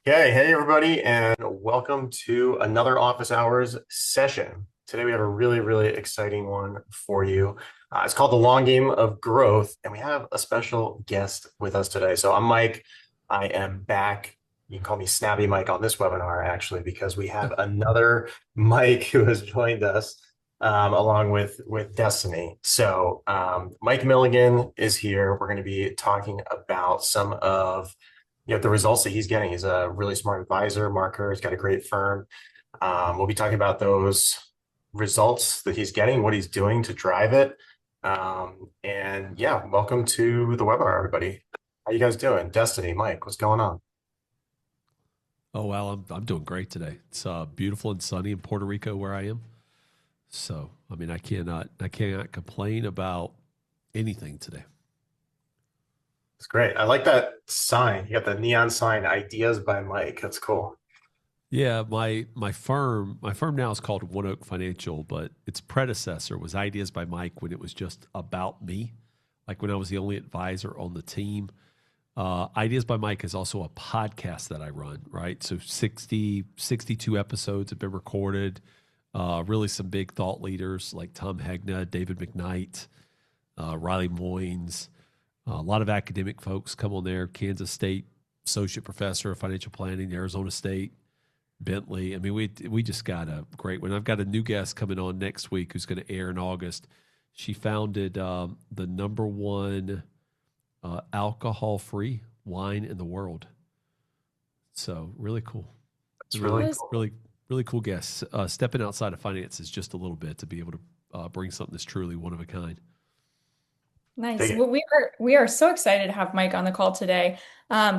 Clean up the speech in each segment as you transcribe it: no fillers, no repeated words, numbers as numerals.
Okay, hey everybody, and welcome to another office hours session. Today we have a really exciting one for you. It's called the long game of growth, and we have a special guest with us today. So I'm Mike. I am back. You can call me Snappy Mike on this webinar, actually, because we have another Mike who has joined us along with Destiny. So Mike Milligan is here. We're going to be talking about some of the results that he's getting. He's a really smart advisor, marketer. He's got a great firm. We'll be talking about those results that he's getting, what he's doing to drive it. And yeah, welcome to the webinar, everybody. How you guys doing? Destiny, Mike, what's going on? Oh well, I'm doing great today. It's beautiful and sunny in Puerto Rico where I am. So I mean, I cannot complain about anything today. It's great. I like that sign. You got the neon sign, Ideas by Mike. That's cool. Yeah, my firm now is called One Oak Financial, but its predecessor was Ideas by Mike when it was just about me, like when I was the only advisor on the team. Ideas by Mike is also a podcast that I run, right? So 62 episodes have been recorded. Really some big thought leaders like Tom Hegna, David McKnight, Riley Moynes. A lot of academic folks come on there. Kansas State associate professor of financial planning, Arizona State, Bentley. I mean, we just got a great one. I've got a new guest coming on next week who's going to air in August. She founded the number one alcohol-free wine in the world. So really cool. That's Really, really That was cool. really cool guest. Stepping outside of finances just a little bit to be able to bring something that's truly one of a kind. nice. Dig it. Well, we are so excited to have Mike on the call today.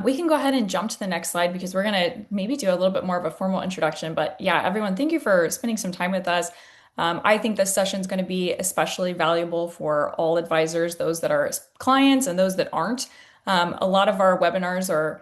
We can go ahead and jump to the next slide because we're gonna maybe do a little bit more of a formal introduction. But yeah, everyone, thank you for spending some time with us. I think this session is going to be especially valuable for all advisors, those that are clients and those that aren't. A lot of our webinars are,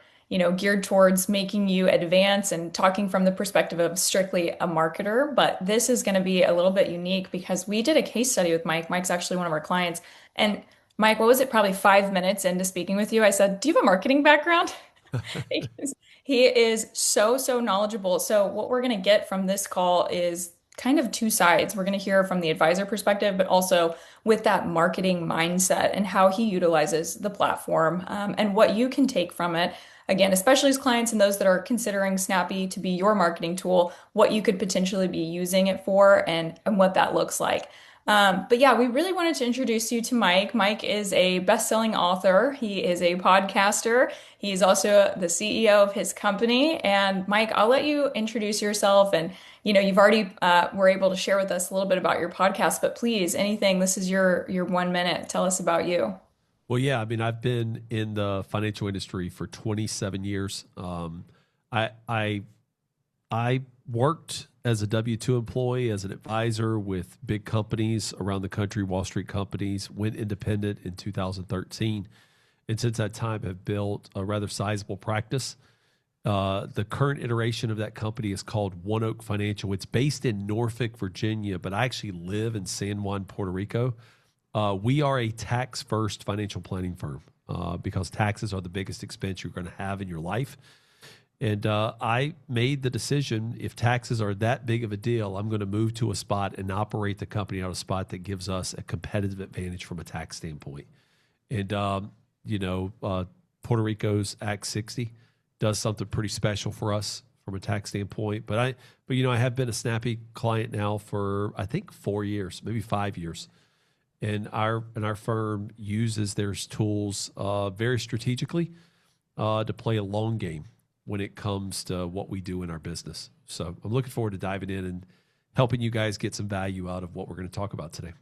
geared towards making you advance and talking from the perspective of strictly a marketer. But this is going to be a little bit unique because we did a case study with Mike. Mike's actually one of our clients. And Mike, what was it? Probably 5 minutes into speaking with you, I said, "Do you have a marketing background?" Because he is so knowledgeable. So, what we're going to get from this call is kind of two sides. We're going to hear from the advisor perspective, but also with that marketing mindset and how he utilizes the platform and what you can take from it. Again, especially as clients and those that are considering Snappy to be your marketing tool, what you could potentially be using it for and what that looks like. But yeah, we really wanted to introduce you to Mike. Mike is a best-selling author. He is a podcaster. He's also the CEO of his company. And Mike, I'll let you introduce yourself. And you've already were able to share with us a little bit about your podcast. But please, anything. This is your 1 minute. Tell us about you. Well, yeah, I mean, I've been in the financial industry for 27 years. I, I I worked as a W-2 employee, as an advisor with big companies around the country, Wall Street companies, went independent in 2013. And since that time, have built a rather sizable practice. The current iteration of that company is called One Oak Financial. It's based in Norfolk, Virginia, but I actually live in San Juan, Puerto Rico. We are a tax-first financial planning firm because taxes are the biggest expense you're going to have in your life. And I made the decision, if taxes are that big of a deal, I'm going to move to a spot and operate the company out of a spot that gives us a competitive advantage from a tax standpoint. And, Puerto Rico's Act 60 does something pretty special for us from a tax standpoint. But I have been a Snappy client now for, I think, 4 years, maybe 5 years. And our firm uses their tools very strategically to play a long game when it comes to what we do in our business. So I'm looking forward to diving in and helping you guys get some value out of what we're going to talk about today.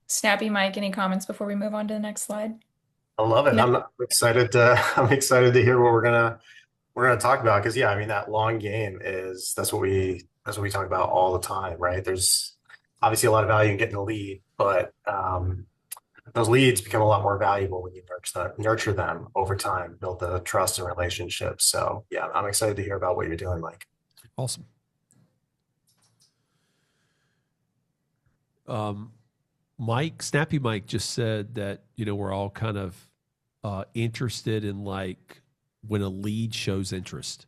Snappy Mike, any comments before we move on to the next slide? I love it. No. I'm excited to I'm excited to hear what we're gonna talk about because yeah, I mean that long game is that's what we talk about all the time, right? There's obviously a lot of value in getting a lead, but those leads become a lot more valuable when you nurture them over time, build the trust and relationships. So yeah, I'm excited to hear about what you're doing, Mike. Awesome. Um, Snappy Mike just said that, we're all kind of interested in like when a lead shows interest.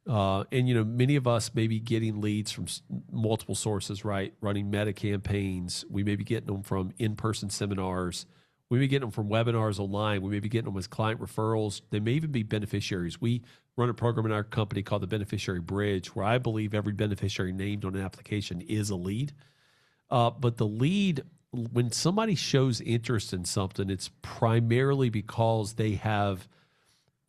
And, you know, many of us may be getting leads from multiple sources, right? Running meta campaigns. We may be getting them from in-person seminars. We may be getting them from webinars online. We may be getting them as client referrals. They may even be beneficiaries. We run a program in our company called the Beneficiary Bridge, where I believe every beneficiary named on an application is a lead. But the lead, when somebody shows interest in something, it's primarily because they have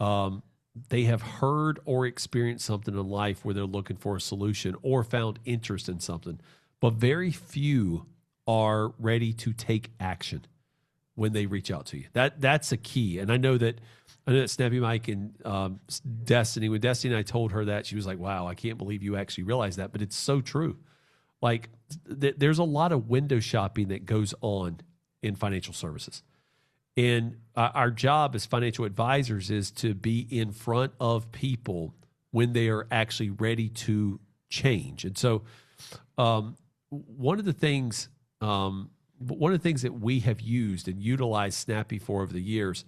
heard or experienced something in life where they're looking for a solution or found interest in something. But very few are ready to take action when they reach out to you. That's a key. And I know that Snappy Mike and Destiny, when Destiny and I told her that, she was like, wow, I can't believe you actually realized that. But it's so true. Like there's a lot of window shopping that goes on in financial services. And our job as financial advisors is to be in front of people when they are actually ready to change. And so one of the things that we have used and utilized Snappy for over the years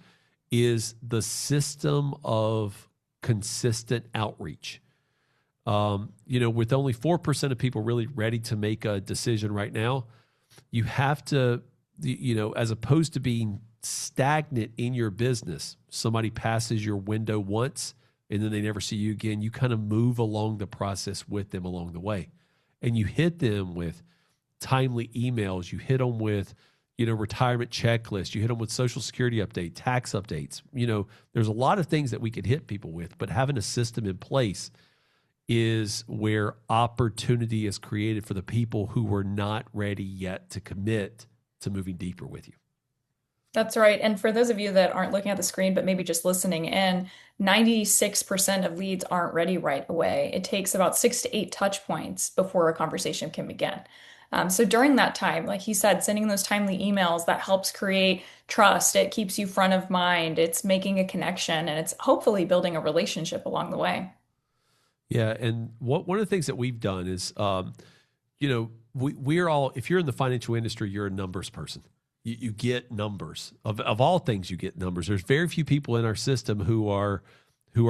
is the system of consistent outreach. You know, with only 4% of people really ready to make a decision right now, you have to, you know, as opposed to being stagnant in your business, somebody passes your window once and then they never see you again, you kind of move along the process with them along the way. And you hit them with timely emails, you hit them with, you know, retirement checklists, you hit them with Social Security update, tax updates. You know, there's a lot of things that we could hit people with, but having a system in place is where opportunity is created for the people who were not ready yet to commit to moving deeper with you. That's right. And for those of you that aren't looking at the screen, but maybe just listening in, 96% of leads aren't ready right away. It takes about 6 to 8 touch points before a conversation can begin. So during that time, like he said, sending those timely emails, that helps create trust. It keeps you front of mind. It's making a connection, and it's hopefully building a relationship along the way. Yeah. And one of the things that we've done is, you know, we're all, if you're in the financial industry, you're a numbers person. You get numbers. Of all things, you get numbers. There's very few people in our system who are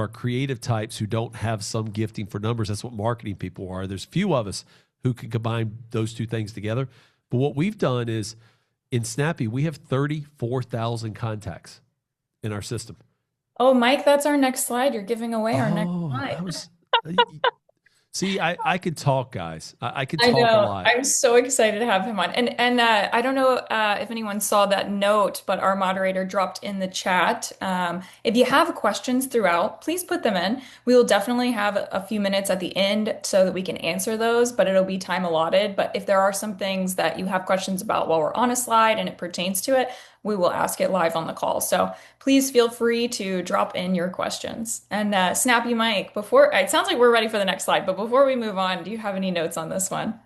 creative types who don't have some gifting for numbers. That's what marketing people are. There's few of us who can combine those two things together. But what we've done is, in Snappy, we have 34,000 contacts in our system. Oh, Mike, that's our next slide. You're giving away our next Oh, slide. See, I could talk, guys. I could I talk a know. lot. I'm so excited to have him on. And I don't know if anyone saw that note, but our moderator dropped in the chat. If you have questions throughout, please put them in. We will definitely have a few minutes at the end so that we can answer those, but it'll be time allotted. But if there are some things that you have questions about while we're on a slide and it pertains to it, we will ask it live on the call. So please feel free to drop in your questions. And Snappy Mike, before it sounds like we're ready for the next slide, but before we move on, do you have any notes on this one?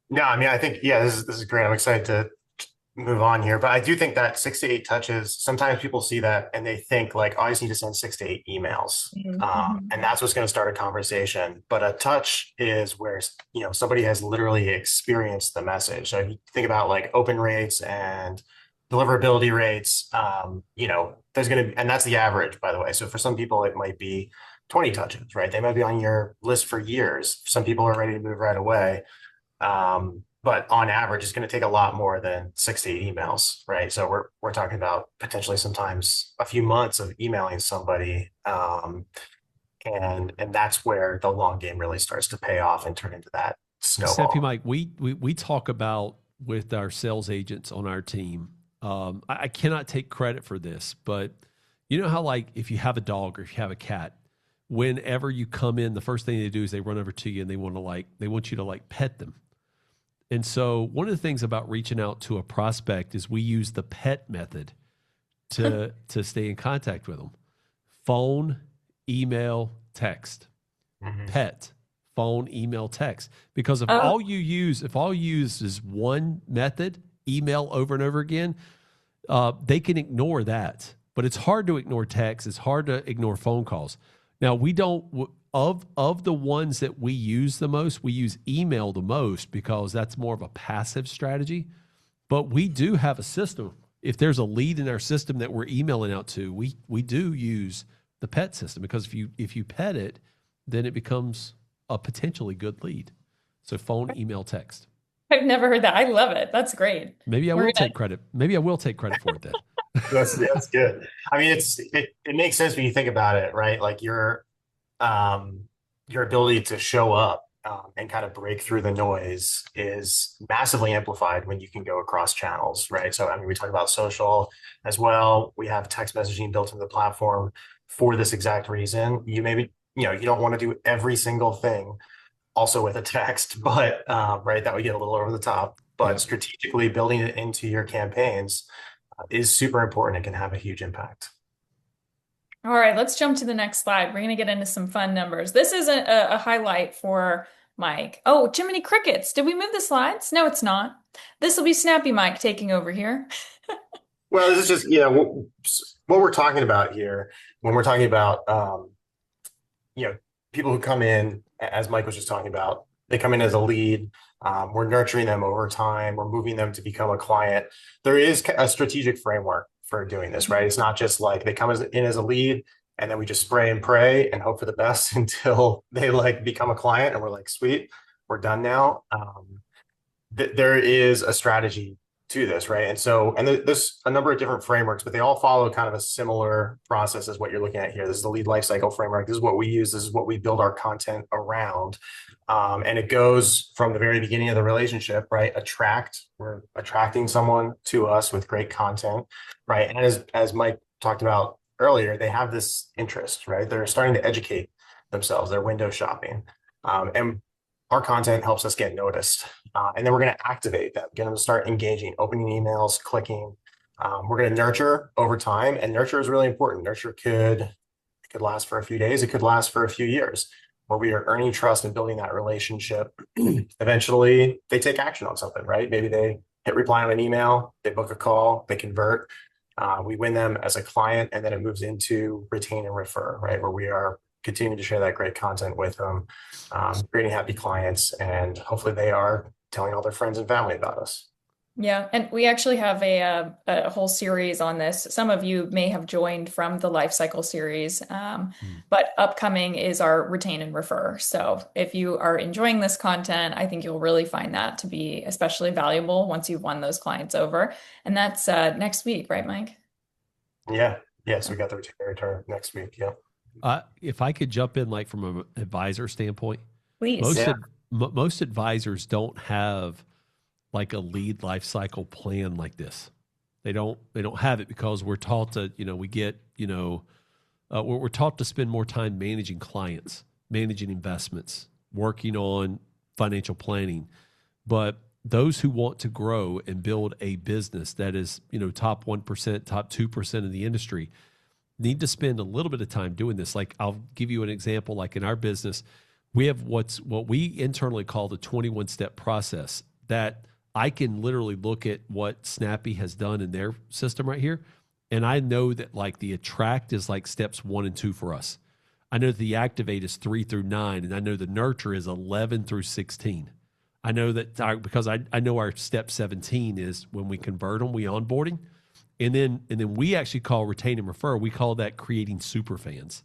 No, I mean, I think, yeah, this is great. I'm excited to move on here, but I do think that 6 to 8 touches, sometimes people see that and they think like, oh, I just need to send 6 to 8 emails. And that's what's going to start a conversation. But a touch is where, you know, somebody has literally experienced the message. So if you think about like open rates and deliverability rates, you know, there's going to be, and that's the average, by the way. So for some people, it might be 20 touches, right? They might be on your list for years. Some people are ready to move right away. But on average, it's going to take a lot more than 6 to 8 emails, right? So we're talking about potentially sometimes a few months of emailing somebody. And that's where the long game really starts to pay off and turn into that snowball. Stephanie, Mike, we talk about with our sales agents on our team. I cannot take credit for this, but you know how like if you have a dog or if you have a cat, whenever you come in, the first thing they do is they run over to you and they want you to like pet them. And so one of the things about reaching out to a prospect is we use the PET method to stay in contact with them. Phone, email, text. PET, phone, email, text. Because if all you use is one method, email over and over again, they can ignore that. But it's hard to ignore text. It's hard to ignore phone calls. Now, we don't, of the ones that we use the most, we use email the most because that's more of a passive strategy. But we do have a system. If there's a lead in our system that we're emailing out to, we do use the pet system, because if you pet it, then it becomes a potentially good lead. So phone, email, text. I've never heard that. I love it. That's great. Maybe I We're will gonna take credit. Maybe I will take credit for it then. That's good. I mean, it makes sense when you think about it, right? Like your ability to show up and kind of break through the noise is massively amplified when you can go across channels, right? So, I mean, we talk about social as well. We have text messaging built into the platform for this exact reason. You don't want to do every single thing also with a text, but right, that would get a little over the top. But Yep. strategically building it into your campaigns is super important. It can have a huge impact. All right, let's jump to the next slide. We're going to get into some fun numbers. This is a highlight for Mike. Oh, Jiminy Crickets. Did we move the slides? No, it's not. This will be Snappy Mike taking over here. Well, this is just, what we're talking about here when we're talking about, people who come in, as Mike was just talking about, they come in as a lead. We're nurturing them over time. We're moving them to become a client. There is a strategic framework for doing this, right? It's not just like they come in as a lead and then we just spray and pray and hope for the best until they like become a client and we're like, sweet, we're done now. There is a strategy to this, right? And there's a number of different frameworks, but they all follow kind of a similar process as what you're looking at here. This is the lead lifecycle framework. This is what we use. This is what we build our content around. And it goes from the very beginning of the relationship, right? We're attracting someone to us with great content, right? And as Mike talked about earlier, they have this interest, right? They're starting to educate themselves. They're window shopping. And our content helps us get noticed. And then we're going to activate them, get them to start engaging, opening emails, clicking. We're going to nurture over time, and nurture is really important. Nurture could last for a few days. It could last for a few years, where we are earning trust and building that relationship. Eventually, they take action on something, right? Maybe they hit reply on an email, they book a call, they convert. We win them as a client, and then it moves into retain and refer, right? Where we are continuing to share that great content with them, creating happy clients, and hopefully they are telling all their friends and family about us. Yeah, and we actually have a whole series on this. Some of you may have joined from the Lifecycle series, but upcoming is our retain and refer. So if you are enjoying this content, I think you'll really find that to be especially valuable once you've won those clients over. And that's next week, right, Mike? Yeah. So we got the retain and return next week. Yeah. If I could jump in, like from an advisor standpoint, Please. most advisors don't have like a lead life cycle plan like this. They don't have it because we're taught to, we're taught to spend more time managing clients, managing investments, working on financial planning. But those who want to grow and build a business that is, top 1%, top 2% of the industry, need to spend a little bit of time doing this. Like, I'll give you an example. Like in our business, we have what we internally call the 21-step process, that I can literally look at what Snappy has done in their system right here. And I know that like the attract is like steps 1 and 2 for us. I know the activate is 3 through 9. And I know the nurture is 11 through 16. I know that because I know our step 17 is when we convert them, we onboarding. And then we actually call retain and refer. We call that creating super fans,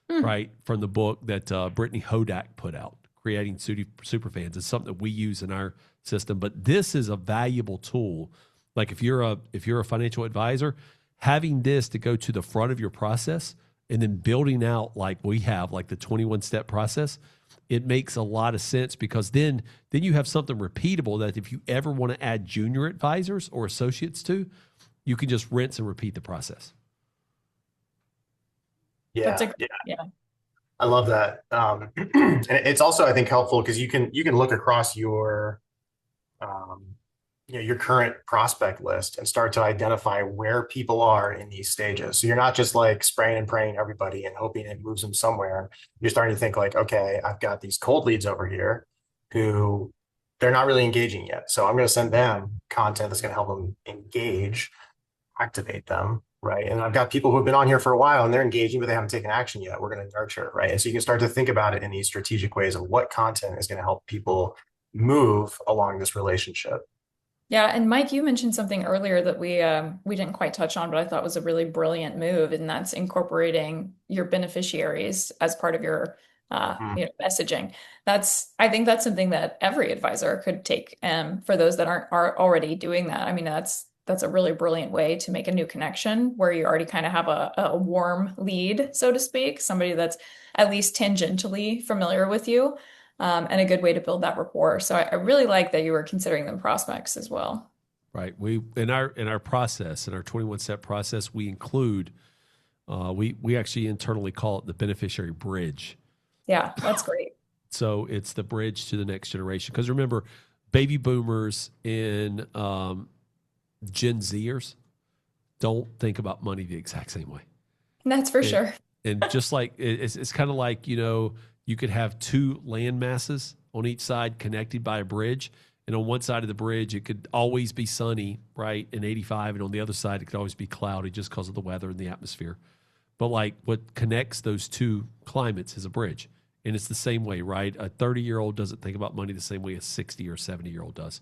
right? From the book that Brittany Hodak put out, creating super fans. It's something that we use in our system. But this is a valuable tool. Like if you're a financial advisor, having this to go to the front of your process and then building out like we have, like the 21-step process, it makes a lot of sense, because then you have something repeatable that if you ever want to add junior advisors or associates to, you can just rinse and repeat the process. Yeah. Yeah. I love that. And it's also, I think, helpful because you can look across your your current prospect list and start to identify where people are in these stages. So you're not just like spraying and praying everybody and hoping it moves them somewhere. You're starting to think like, okay, I've got these cold leads over here who they're not really engaging yet. So I'm going to send them content that's going to help them engage, activate them, right? And I've got people who have been on here for a while and they're engaging, but they haven't taken action yet. We're going to nurture, right? And so you can start to think about it in these strategic ways of what content is going to help people move along this relationship. Yeah, and Mike, you mentioned something earlier that we didn't quite touch on, but I thought was a really brilliant move, and that's incorporating your beneficiaries as part of your Mm. messaging. I think that's something that every advisor could take. For those that are already doing that, I mean that's a really brilliant way to make a new connection where you already kind of have a warm lead, so to speak, somebody that's at least tangentially familiar with you, and a good way to build that rapport. So I really like that you were considering them prospects as well. Right. We in our process, in our 21-step process, we include we actually internally call it the beneficiary bridge. Yeah, that's great. So it's the bridge to the next generation. Because remember, baby boomers and Gen Zers don't think about money the exact same way. That's for And, sure. and just like it's kind of like, you could have two land masses on each side connected by a bridge. And on one side of the bridge, it could always be sunny, right, and 85. And on the other side, it could always be cloudy just because of the weather and the atmosphere. But like what connects those two climates is a bridge. And it's the same way, right? A 30-year-old doesn't think about money the same way a 60 or 70-year-old does.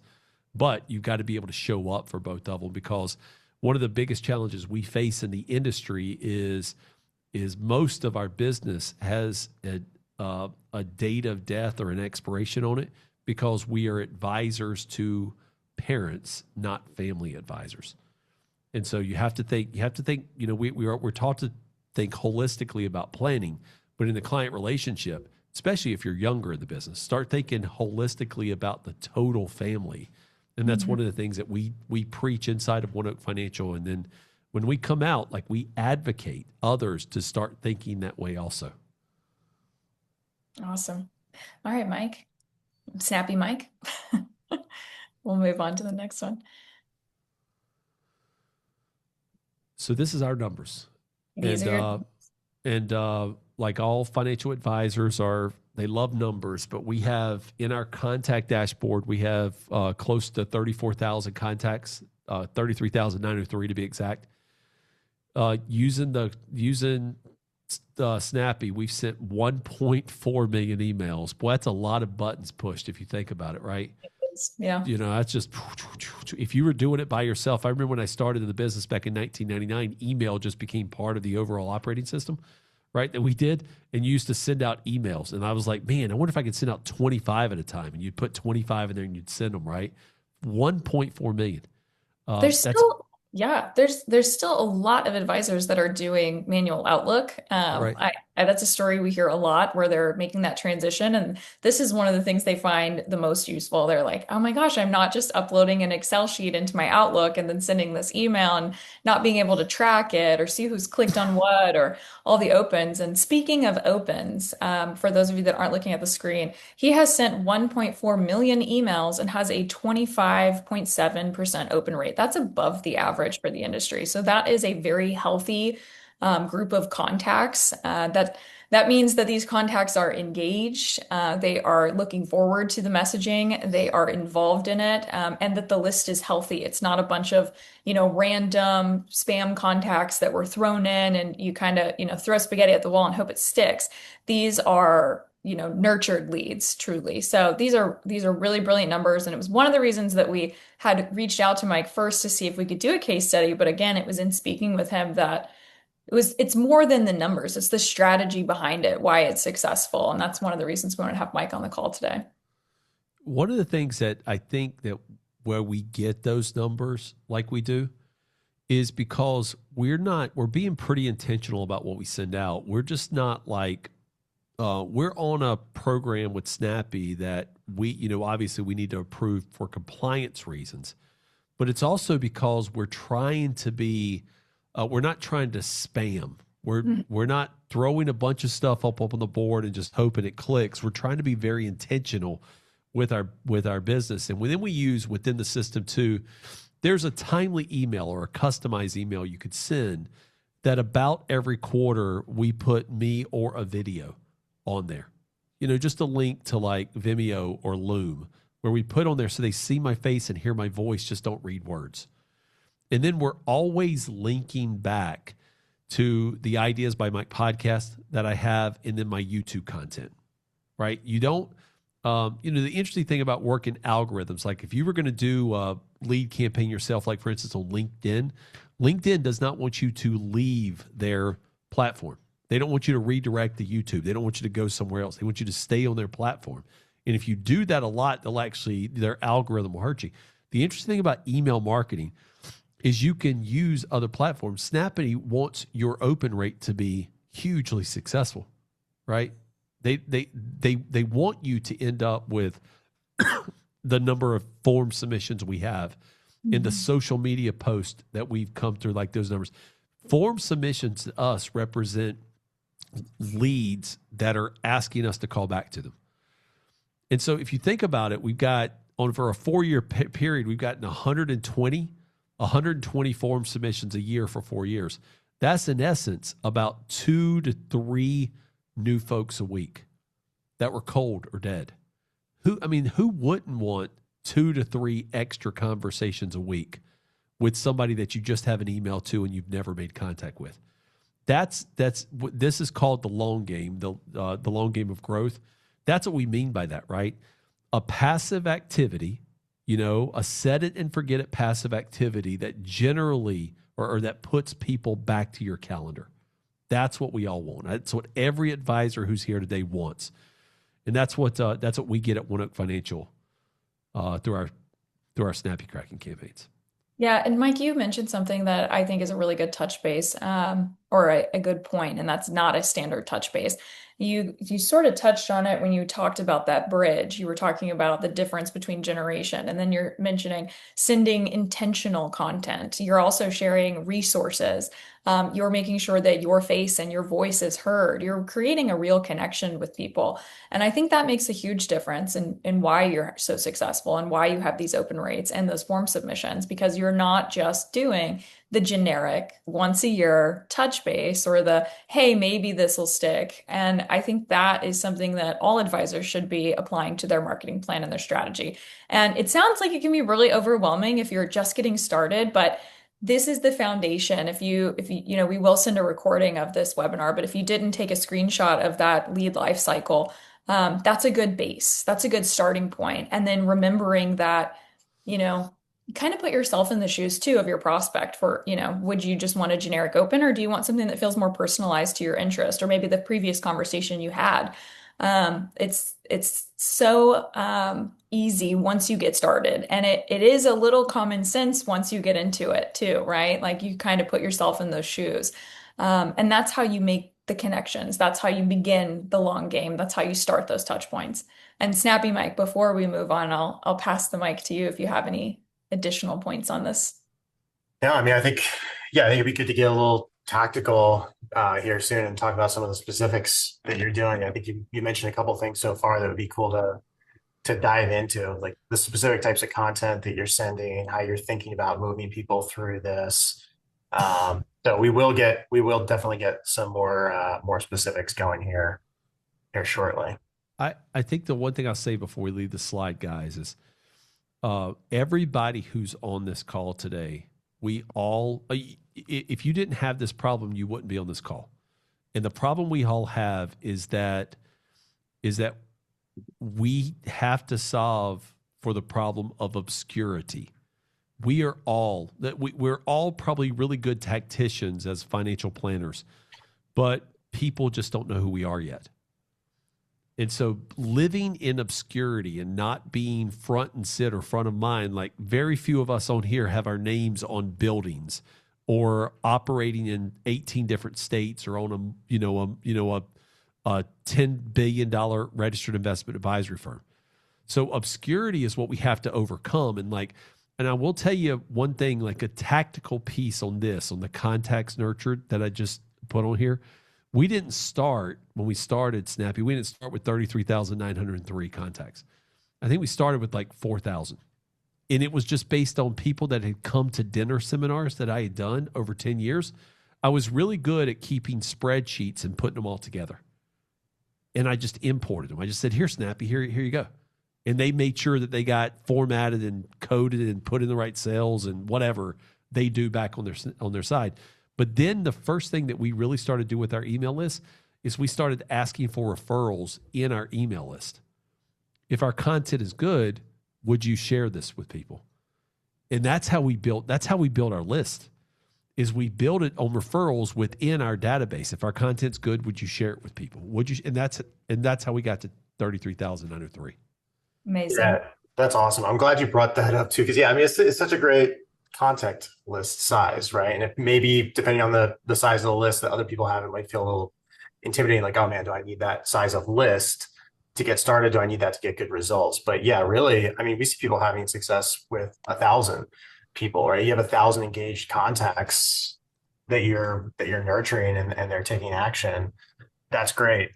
But you've got to be able to show up for both of them, because one of the biggest challenges we face in the industry is most of our business has a date of death or an expiration on it, because we are advisors to parents, not family advisors. And so you have to think, we're taught to think holistically about planning, but in the client relationship, especially if you're younger in the business, start thinking holistically about the total family. And that's Mhm. one of the things that we preach inside of One Oak Financial. And then when we come out, like, we advocate others to start thinking that way also. Awesome. All right, Mike. Snappy Mike. We'll move on to the next one. So this is our numbers. These And are your like all financial advisors they love numbers, but we have in our contact dashboard, we have close to 34,000 contacts, 33,903 to be exact. Using Snappy, we've sent 1.4 million emails. Boy, that's a lot of buttons pushed if you think about it, right? yeah. That's just, if you were doing it by yourself. I remember when I started in the business back in 1999, email just became part of the overall operating system, right? That we did and used to send out emails. And I was like, man, I wonder if I could send out 25 at a time. And you'd put 25 in there and you'd send them, right? 1.4 million. There's That's still, yeah, there's still a lot of advisors that are doing manual Outlook. right. That's a story we hear a lot where they're making that transition, and this is one of the things they find the most useful. They're like, oh my gosh, I'm not just uploading an Excel sheet into my Outlook and then sending this email and not being able to track it or see who's clicked on what or all the opens. And speaking of opens, for those of you that aren't looking at the screen, he has sent 1.4 million emails and has a 25.7% open rate. That's above the average for the industry. So that is a very healthy group of contacts. That means that these contacts are engaged, they are looking forward to the messaging, they are involved in it, and that the list is healthy. It's not a bunch of, random spam contacts that were thrown in and you kind of, throw spaghetti at the wall and hope it sticks. These are, nurtured leads, truly. So these are really brilliant numbers. And it was one of the reasons that we had reached out to Mike first to see if we could do a case study. But again, it was in speaking with him that it's more than the numbers. It's the strategy behind it, why it's successful. And that's one of the reasons we want to have Mike on the call today. One of the things that I think that where we get those numbers like we do is because we're being pretty intentional about what we send out. We're just not like, we're on a program with Snappy that obviously we need to approve for compliance reasons, but it's also because we're trying to be, we're not trying to spam. We're not throwing a bunch of stuff up on the board and just hoping it clicks. We're trying to be very intentional with our business. And then we use within the system too, there's a timely email or a customized email you could send that about every quarter we put me or a video on there. Just a link to like Vimeo or Loom where we put on there so they see my face and hear my voice, just don't read words. And then we're always linking back to the Ideas by Mike podcast that I have and then my YouTube content, right? You don't, the interesting thing about working algorithms, like if you were going to do lead campaign yourself, like for instance on LinkedIn, LinkedIn does not want you to leave their platform. They don't want you to redirect to YouTube. They don't want you to go somewhere else. They want you to stay on their platform. And if you do that a lot, their algorithm will hurt you. The interesting thing about email marketing is you can use other platforms. Snappity wants your open rate to be hugely successful, right? They want you to end up with the number of form submissions we have in the social media post that we've come through, like those numbers. Form submissions to us represent leads that are asking us to call back to them. And so if you think about it, we've got for a 4-year period, we've gotten 120 form submissions a year for 4 years. That's in essence about 2 to 3 new folks a week that were cold or dead. Who wouldn't want 2 to 3 extra conversations a week with somebody that you just have an email to and you've never made contact with? This is called the long game, the long game of growth. That's what we mean by that, right? A passive activity, a set it and forget it passive activity that generally or that puts people back to your calendar. That's what we all want. That's what every advisor who's here today wants, and that's what we get at One Oak Financial through our Snappy Cracking campaigns. Yeah, and Mike, you mentioned something that I think is a really good touch base, or a good point, and that's not a standard touch base. You sort of touched on it when you talked about that bridge. You were talking about the difference between generation, and then you're mentioning sending intentional content. You're also sharing resources. You're making sure that your face and your voice is heard. You're creating a real connection with people. And I think that makes a huge difference in why you're so successful and why you have these open rates and those form submissions, because you're not just doing the generic once a year touch base or the, hey, maybe this will stick. And I think that is something that all advisors should be applying to their marketing plan and their strategy. And it sounds like it can be really overwhelming if you're just getting started, but this is the foundation. If you, we will send a recording of this webinar, but if you didn't take a screenshot of that lead life cycle, that's a good base. That's a good starting point. And then remembering that, kind of put yourself in the shoes too of your prospect for, would you just want a generic open, or do you want something that feels more personalized to your interest, or maybe the previous conversation you had? It's so easy once you get started, and it is a little common sense once you get into it too, right? Like you kind of put yourself in those shoes. And that's how you make the connections. That's how you begin the long game. That's how you start those touch points. And Snappy Mike, before we move on, I'll pass the mic to you if you have any additional points on this. Yeah, I think it'd be good to get a little tactical here soon and talk about some of the specifics that you're doing. I think you mentioned a couple of things so far that would be cool to dive into, like the specific types of content that you're sending, how you're thinking about moving people through this. So we will definitely get some more specifics going here shortly. I think the one thing I'll say before we leave the slide, guys, is everybody who's on this call today, we all, if you didn't have this problem, you wouldn't be on this call. And the problem we all have is that we have to solve for the problem of obscurity. We're all probably really good tacticians as financial planners, but people just don't know who we are yet. And so living in obscurity and not being front and center, front of mind, like very few of us on here have our names on buildings or operating in 18 different states or on a $10 billion registered investment advisory firm. So obscurity is what we have to overcome. And I will tell you one thing, like a tactical piece on this, on the contacts nurtured that I just put on here. We didn't start, when we started Snappy, we didn't start with 33,903 contacts. I think we started with like 4,000. And it was just based on people that had come to dinner seminars that I had done over 10 years. I was really good at keeping spreadsheets and putting them all together. And I just imported them. I just said, here, Snappy, here you go. And they made sure that they got formatted and coded and put in the right cells and whatever they do back on their side. But then the first thing that we really started to do with our email list is we started asking for referrals in our email list. If our content is good, would you share this with people? And that's how we built our list. Is we build it on referrals within our database. If our content's good, would you share it with people? Would you? And that's how we got to 33,903. Amazing. Yeah, that's awesome. I'm glad you brought that up too, because yeah, I mean it's such a great contact list size, right? And if maybe depending on the size of the list that other people have, it might feel a little intimidating, like, oh man, do I need that size of list to get started? Do I need that to get good results? But yeah, really, I mean, we see people having success with 1,000 people, right? You have 1,000 engaged contacts that you're nurturing and they're taking action. That's great.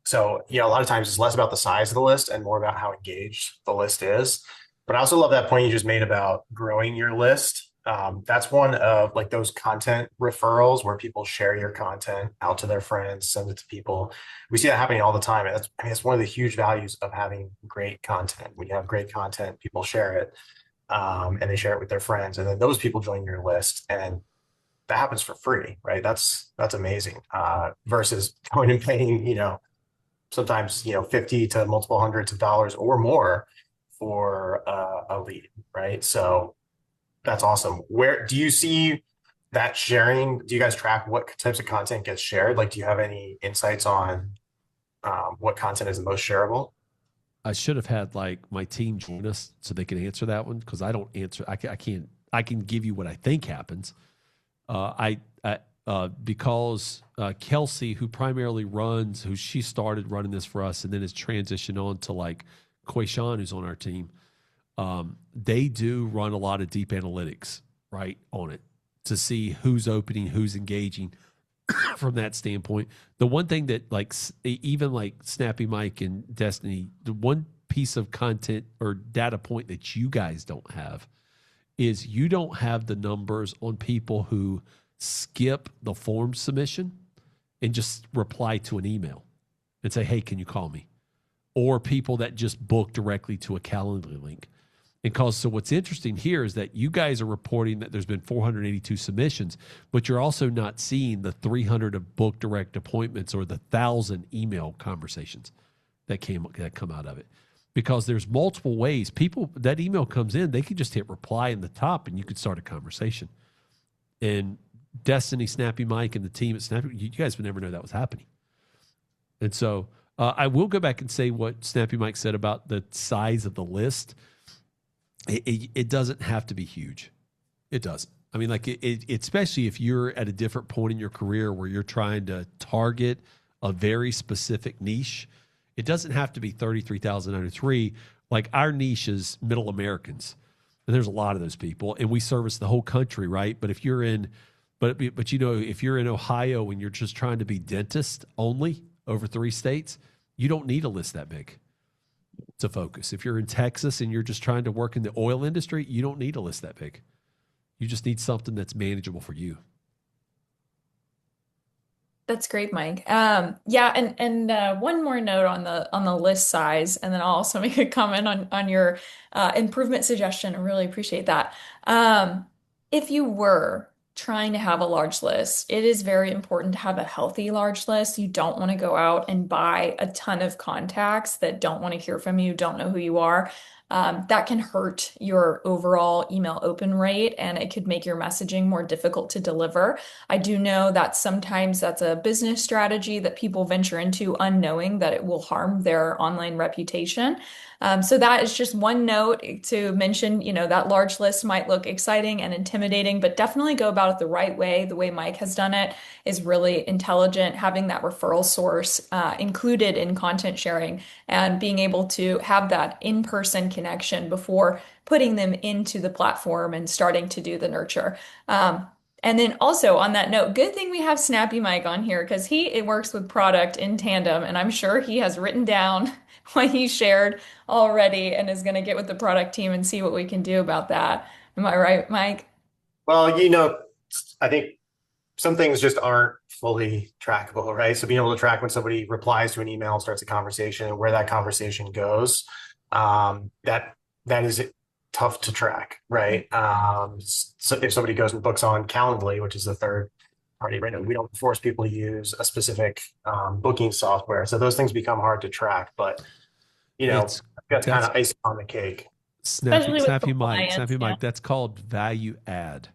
So, a lot of times it's less about the size of the list and more about how engaged the list is. But I also love that point you just made about growing your list. That's one of like those content referrals where people share your content out to their friends, send it to people. We see that happening all the time. And it's one of the huge values of having great content. When you have great content, people share it, and they share it with their friends. And then those people join your list. And that happens for free, right? That's amazing. Versus going and paying, sometimes 50 to multiple hundreds of dollars or more for a lead, right? So that's awesome. Where do you see that sharing? Do you guys track what types of content gets shared? Like, do you have any insights on what content is the most shareable? I should have had like my team join us so they can answer that one, because I don't answer. I can't. I can give you what I think happens. Because Kelsey, who primarily who she started running this for us and then has transitioned on to like Quayshawn, who's on our team. They do run a lot of deep analytics, right, on it to see who's opening, who's engaging from that standpoint. The one thing that even like Snappy Mike and Destiny, the one piece of content or data point that you guys don't have is you don't have the numbers on people who skip the form submission and just reply to an email and say, hey, can you call me? Or people that just book directly to a calendar link. So what's interesting here is that you guys are reporting that there's been 482 submissions, but you're also not seeing the 300 of book direct appointments or the 1,000 email conversations that come out of it. Because there's multiple ways. People, that email comes in, they can just hit reply in the top and you could start a conversation. And Destiny, Snappy Mike, and the team at Snappy, you guys would never know that was happening. And so I will go back and say what Snappy Mike said about the size of the list. It doesn't have to be huge. It doesn't. I mean, like especially if you're at a different point in your career where you're trying to target a very specific niche. It doesn't have to be 33,903. Like our niche is middle Americans, and there's a lot of those people, and we service the whole country, right? But if you're in, if you're in Ohio and you're just trying to be dentist only over 3 states, you don't need a list that big to focus. If you're in Texas and you're just trying to work in the oil industry, you don't need a list that big. You just need something that's manageable for you. That's great, Mike. Yeah, and one more note on the list size, and then I'll also make a comment on your improvement suggestion. I really appreciate that. If you were trying to have a large list, it is very important to have a healthy large list. You don't want to go out and buy a ton of contacts that don't want to hear from you, don't know who you are. That can hurt your overall email open rate, and it could make your messaging more difficult to deliver. I do know that sometimes that's a business strategy that people venture into unknowing that it will harm their online reputation. So that is just one note to mention, that large list might look exciting and intimidating, but definitely go about it the right way. The way Mike has done it is really intelligent, having that referral source included in content sharing and being able to have that in-person connection before putting them into the platform and starting to do the nurture. And then also on that note, good thing we have Snappy Mike on here because it works with product in tandem, and I'm sure he has written down what he shared already and is going to get with the product team and see what we can do about that. Am I right, Mike? Well, I think some things just aren't fully trackable, right? So being able to track when somebody replies to an email, starts a conversation, and where that conversation goes, that is tough to track, right? So if somebody goes and books on Calendly, which is the third party, right? We don't force people to use a specific booking software, so those things become hard to track. But It's that's kind that's of icing on the cake. especially with Snappy compliance. Yeah. Mike, that's called value add,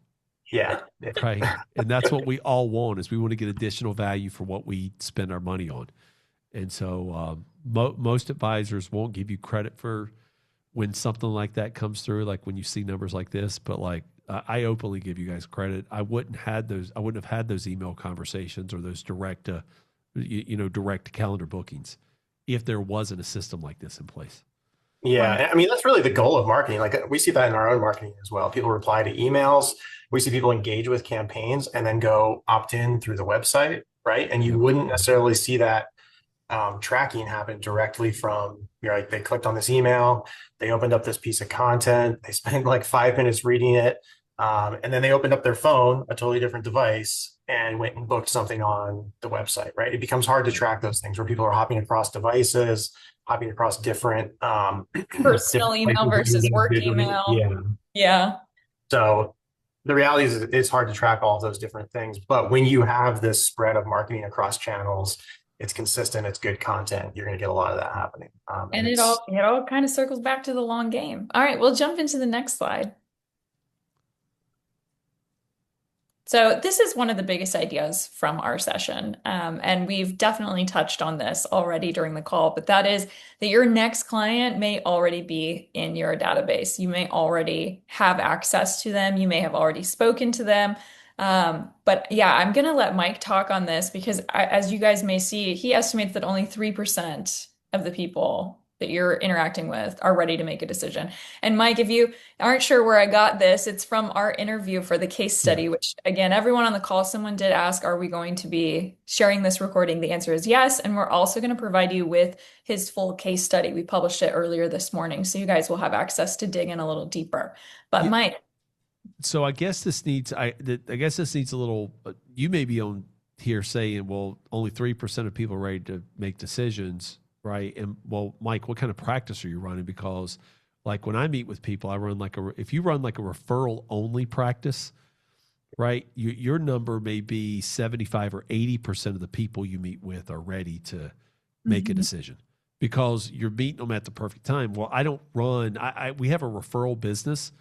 Yeah. right? And that's what we all want is we want to get additional value for what we spend our money on. And so most advisors won't give you credit for when something like that comes through, like when you see numbers like this, but like I openly give you guys credit. I wouldn't have had those email conversations or those direct direct calendar bookings if there wasn't a system like this in place. Yeah, I mean, that's really the goal of marketing. Like we see that in our own marketing as well. People reply to emails. We see people engage with campaigns and then go opt in through the website, right? And you Yep. wouldn't necessarily see that tracking happen directly from, you're like, they clicked on this email, they opened up this piece of content, they spent like 5 minutes reading it, and then they opened up their phone, a totally different device, and went and booked something on the website, right? It becomes hard to track those things where people are hopping across devices, hopping across different Personal different email places versus work individually. email. Yeah. Yeah. So the reality is it's hard to track all of those different things. But when you have this spread of marketing across channels, it's consistent, it's good content, you're going to get a lot of that happening. And it all kind of circles back to the long game. All right, we'll jump into the next slide. So this is one of the biggest ideas from our session. And we've definitely touched on this already during the call, but that is that your next client may already be in your database. You may already have access to them. You may have already spoken to them. But yeah, I'm going to let Mike talk on this because as you guys may see, he estimates that only 3% of the people that you're interacting with are ready to make a decision. And Mike, if you aren't sure where I got this, it's from our interview for the case study, which again, everyone on the call, someone did ask, are we going to be sharing this recording? The answer is yes. And we're also going to provide you with his full case study. We published it earlier this morning, so you guys will have access to dig in a little deeper. But Yeah. Mike. So I guess this needs a little, you may be on here saying, well, only 3% of people are ready to make decisions. Right. And well, Mike, what kind of practice are you running? Because like when I meet with people, I run if you run like a referral only practice, right? Your number may be 75 or 80% of the people you meet with are ready to make a decision because you're meeting them at the perfect time. Well, I don't run, we have a referral business,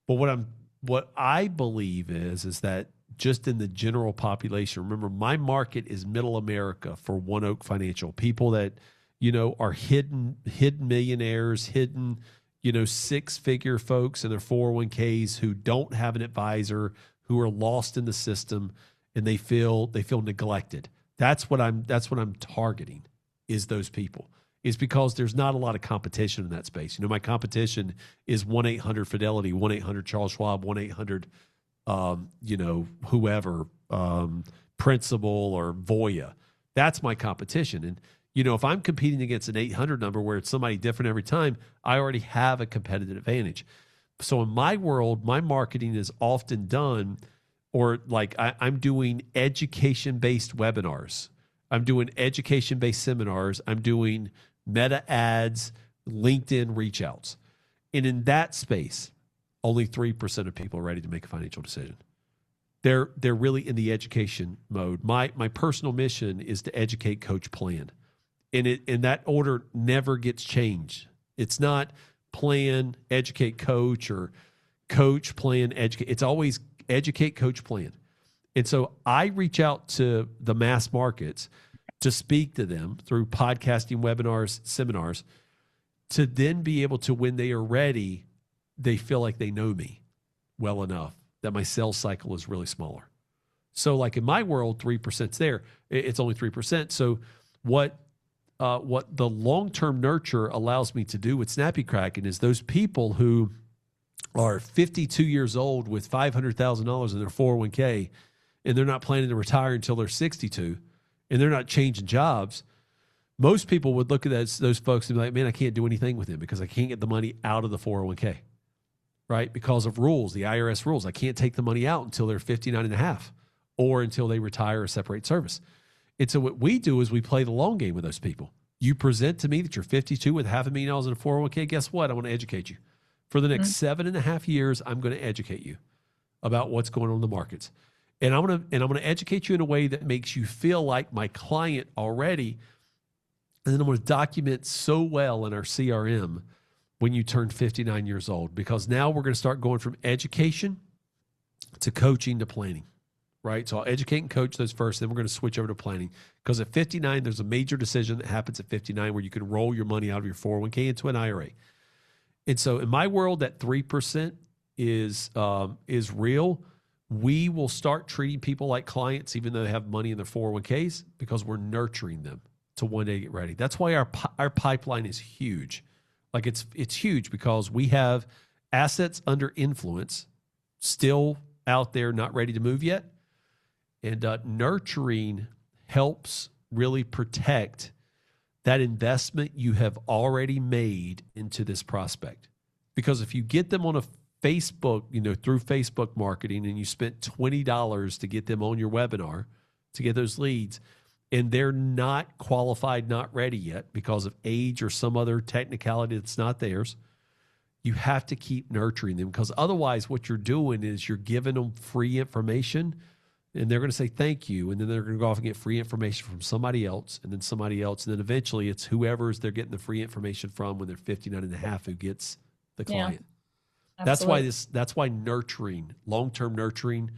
but what I believe is that just in the general population, remember my market is middle America for One Oak Financial, people that, are hidden millionaires, hidden, 6-figure folks in their 401ks who don't have an advisor, who are lost in the system, and they feel neglected. That's what I'm targeting is those people. Is because there's not a lot of competition in that space. My competition is 1-800-FIDELITY, 1-800-CHARLES-SCHWAB, 1-800, whoever, Principal or Voya. That's my competition. And if I'm competing against an 800 number where it's somebody different every time, I already have a competitive advantage. So in my world, my marketing is often done, or like I'm doing education-based webinars. I'm doing education-based seminars. I'm doing meta ads, LinkedIn reach outs. And in that space, only 3% of people are ready to make a financial decision. They're really in the education mode. My personal mission is to educate, coach, plan. And that order never gets changed. It's not plan, educate, coach, or coach, plan, educate. It's always educate, coach, plan. And so I reach out to the mass markets to speak to them through podcasting, webinars, seminars, to then be able to, when they are ready, they feel like they know me well enough that my sales cycle is really smaller. So like in my world, 3% is there. It's only 3%. So what the long-term nurture allows me to do with Snappy Kraken is those people who are 52 years old with $500,000 in their 401k, and they're not planning to retire until they're 62, and they're not changing jobs. Most people would look at those folks and be like, man, I can't do anything with them because I can't get the money out of the 401k, right? Because of rules, the IRS rules. I can't take the money out until they're 59 and a half or until they retire or separate service. And so what we do is we play the long game with those people. You present to me that you're 52 with $500,000 in a 401k. Guess what? I want to educate you. For the next 7.5 years, I'm going to educate you about what's going on in the markets. And I'm going to educate you in a way that makes you feel like my client already. And then I'm going to document so well in our CRM when you turn 59 years old, because now we're going to start going from education to coaching to planning, right? So I'll educate and coach those first, then we're going to switch over to planning. Because at 59, there's a major decision that happens at 59 where you can roll your money out of your 401k into an IRA. And so in my world, that 3% is real. We will start treating people like clients, even though they have money in their 401ks, because we're nurturing them to one day get ready. That's why our pipeline is huge. Like it's huge because we have assets under influence still out there, not ready to move yet. And nurturing helps really protect that investment you have already made into this prospect. Because if you get them on a Facebook, through Facebook marketing, and you spent $20 to get them on your webinar to get those leads, and they're not qualified, not ready yet because of age or some other technicality that's not theirs, you have to keep nurturing them, because otherwise what you're doing is you're giving them free information, and they're going to say thank you, and then they're going to go off and get free information from somebody else, and then somebody else, and then eventually it's whoever's they're getting the free information from when they're 59 and a half who gets the client. Yeah. That's why nurturing, long-term nurturing,